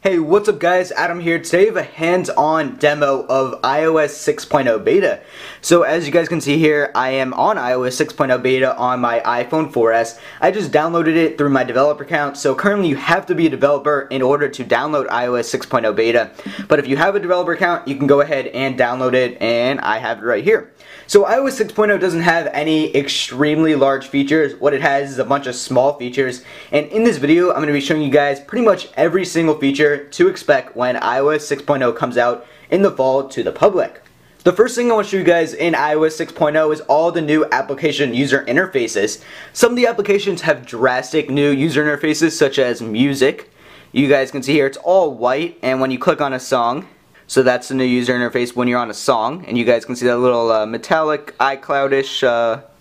Hey, what's up guys? Adam here. Today I have a hands-on demo of iOS 6.0 beta. So as you guys can see here, I am on iOS 6.0 beta on my iPhone 4S. I just downloaded it through my developer account. So currently you have to be a developer in order to download iOS 6.0 beta. But if you have a developer account, you can go ahead and download it, and I have it right here. So iOS 6.0 doesn't have any extremely large features. What it has is a bunch of small features. And in this video, I'm going to be showing you guys pretty much every single feature to expect when iOS 6.0 comes out in the fall to the public. The first thing I want to show you guys in iOS 6.0 is all the new application user interfaces. Some of the applications have drastic new user interfaces, such as music. You guys can see here it's all white, and when you click on a song, so that's the new user interface when you're on a song, and you guys can see that little metallic iCloudish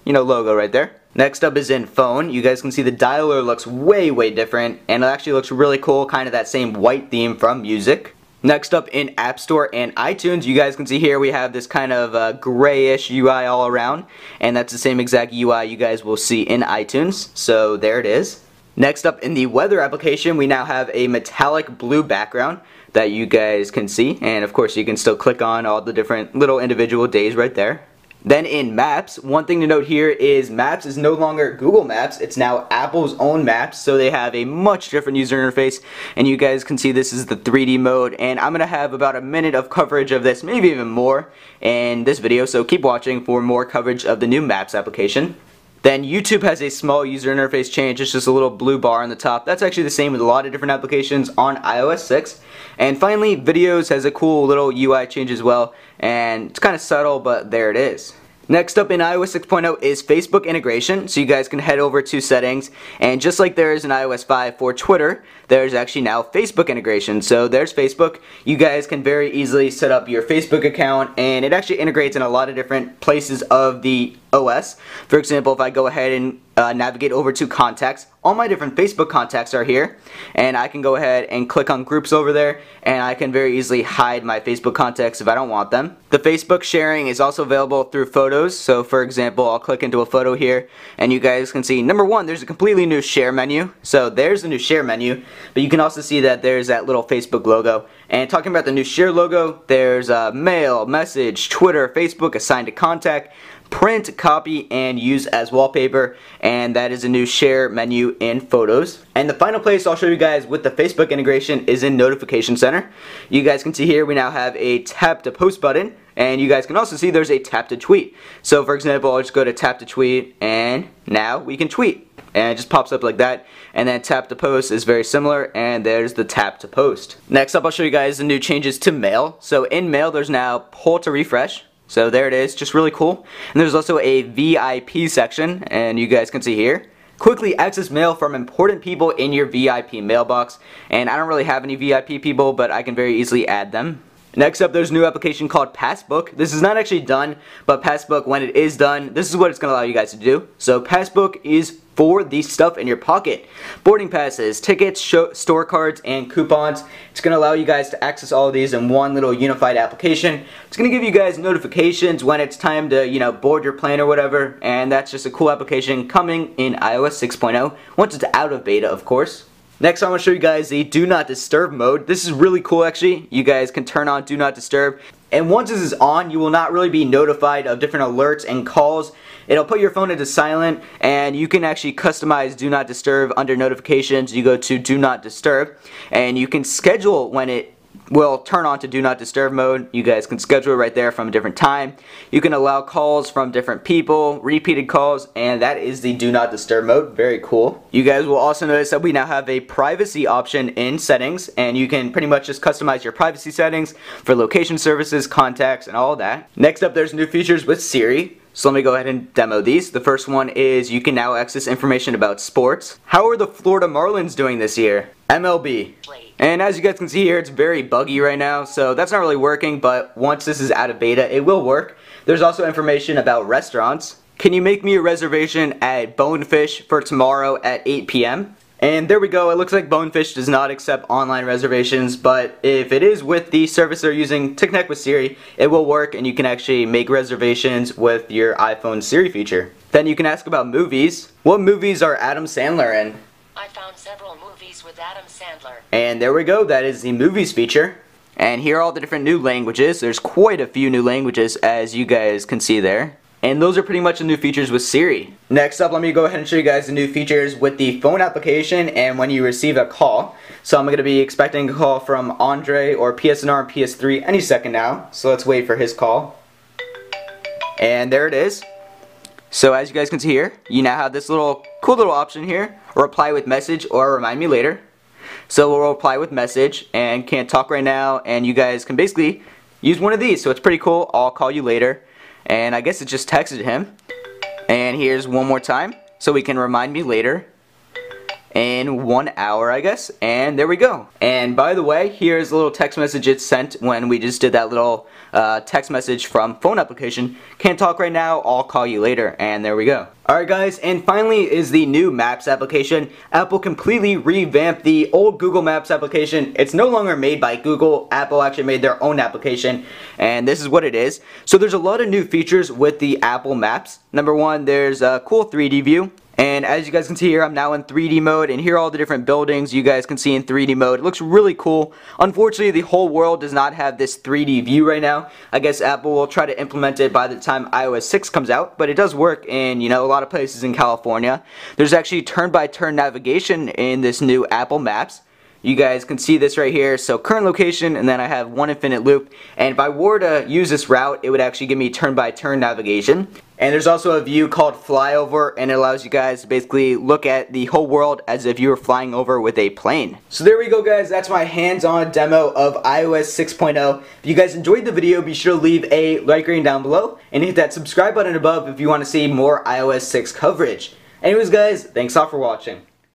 logo right there. Next up is in phone. You guys can see the dialer looks way different, and it actually looks really cool, kind of that same white theme from music. Next up in App Store and iTunes, you guys can see here we have this kind of grayish UI all around, and that's the same exact UI you guys will see in iTunes, so there it is. Next up in the weather application, we now have a metallic blue background that you guys can see, and of course you can still click on all the different little individual days right there. Then in Maps, one thing to note here is Maps is no longer Google Maps, it's now Apple's own Maps, so they have a much different user interface, and you guys can see this is the 3D mode, and I'm going to have about a minute of coverage of this, maybe even more, in this video, so keep watching for more coverage of the new Maps application. Then YouTube has a small user interface change. It's just a little blue bar on the top. That's actually the same with a lot of different applications on iOS 6. And finally, Videos has a cool little UI change as well, and it's kind of subtle, but there it is. Next up in iOS 6.0 is Facebook integration, so you guys can head over to settings, and just like there is in iOS 5 for Twitter, there's actually now Facebook integration. So there's Facebook. You guys can very easily set up your Facebook account, and it actually integrates in a lot of different places of the OS. For example, if I go ahead and navigate over to contacts, all my different Facebook contacts are here, and I can go ahead and click on groups over there, and I can very easily hide my Facebook contacts if I don't want them. The Facebook sharing is also available through photos, so for example, I'll click into a photo here, and you guys can see, number one, there's a completely new share menu, so there's the new share menu, but you can also see that there's that little Facebook logo. And talking about the new share logo, there's mail, message, Twitter, Facebook, assign to contact, print, copy, and use as wallpaper, and that is a new share menu in photos. And the final place I'll show you guys with the Facebook integration is in Notification Center. You guys can see here we now have a tap to post button, and you guys can also see there's a tap to tweet. So for example, I'll just go to tap to tweet, and now we can tweet. And it just pops up like that. And then tap to post is very similar, and there's the tap to post. Next up, I'll show you guys the new changes to mail. So in mail, there's now pull to refresh. So there it is, just really cool. And there's also a VIP section, and you guys can see here. Quickly access mail from important people in your VIP mailbox. And I don't really have any VIP people, but I can very easily add them. Next up, there's a new application called Passbook. This is not actually done, but Passbook, when it is done, this is what it's going to allow you guys to do. So Passbook is for the stuff in your pocket. Boarding passes, tickets, store cards, and coupons. It's going to allow you guys to access all of these in one little unified application. It's going to give you guys notifications when it's time to, board your plane or whatever, and that's just a cool application coming in iOS 6.0, once it's out of beta, of course. Next, I want to show you guys the Do Not Disturb mode. This is really cool, actually. You guys can turn on Do Not Disturb. And once this is on, you will not really be notified of different alerts and calls. It'll put your phone into silent, and you can actually customize Do Not Disturb under notifications. You go to Do Not Disturb, and you can schedule when it will turn on to Do Not Disturb mode. You guys can schedule it right there from a different time. You can allow calls from different people, repeated calls, and that is the Do Not Disturb mode. Very cool. You guys will also notice that we now have a privacy option in settings, and you can pretty much just customize your privacy settings for location services, contacts, and all of that. Next up, there's new features with Siri. So let me go ahead and demo these. The first one is you can now access information about sports. How are the Florida Marlins doing this year? MLB. And as you guys can see here, it's very buggy right now, so that's not really working, but once this is out of beta, it will work. There's also information about restaurants. Can you make me a reservation at Bonefish for tomorrow at 8 p.m.? And there we go. It looks like Bonefish does not accept online reservations, but if it is with the service they're using to connect with Siri, it will work, and you can actually make reservations with your iPhone Siri feature. Then you can ask about movies. What movies are Adam Sandler in? I found several movies with with Adam Sandler. And there we go, that is the movies feature. And here are all the different new languages. There's quite a few new languages, as you guys can see there. And those are pretty much the new features with Siri. Next up, let me go ahead and show you guys the new features with the phone application and when you receive a call. So I'm going to be expecting a call from Andre or PSNR and PS3 any second now. So let's wait for his call. And there it is. So as you guys can see here, you now have this cool little option here, reply with message or remind me later. So we'll reply with message and can't talk right now, and you guys can basically use one of these. So it's pretty cool. I'll call you later. And I guess it just texted him. And here's one more time, so we can remind me later. In 1 hour, I guess, and there we go. And by the way, here's a little text message it sent when we just did that little text message from phone application. Can't talk right now, I'll call you later, and there we go. Alright guys, and finally is the new Maps application. Apple completely revamped the old Google Maps application. It's no longer made by Google. Apple actually made their own application, and this is what it is. So there's a lot of new features with the Apple Maps. Number one, there's a cool 3D view. And as you guys can see here, I'm now in 3D mode, and here are all the different buildings you guys can see in 3D mode. It looks really cool. Unfortunately, the whole world does not have this 3D view right now. I guess Apple will try to implement it by the time iOS 6 comes out, but it does work in, a lot of places in California. There's actually turn-by-turn navigation in this new Apple Maps. You guys can see this right here. So current location, and then I have one infinite loop. And if I were to use this route, it would actually give me turn-by-turn navigation. And there's also a view called flyover, and it allows you guys to basically look at the whole world as if you were flying over with a plane. So there we go guys, that's my hands-on demo of iOS 6.0. If you guys enjoyed the video, be sure to leave a like rating down below, and hit that subscribe button above if you want to see more iOS 6 coverage. Anyways guys, thanks all for watching.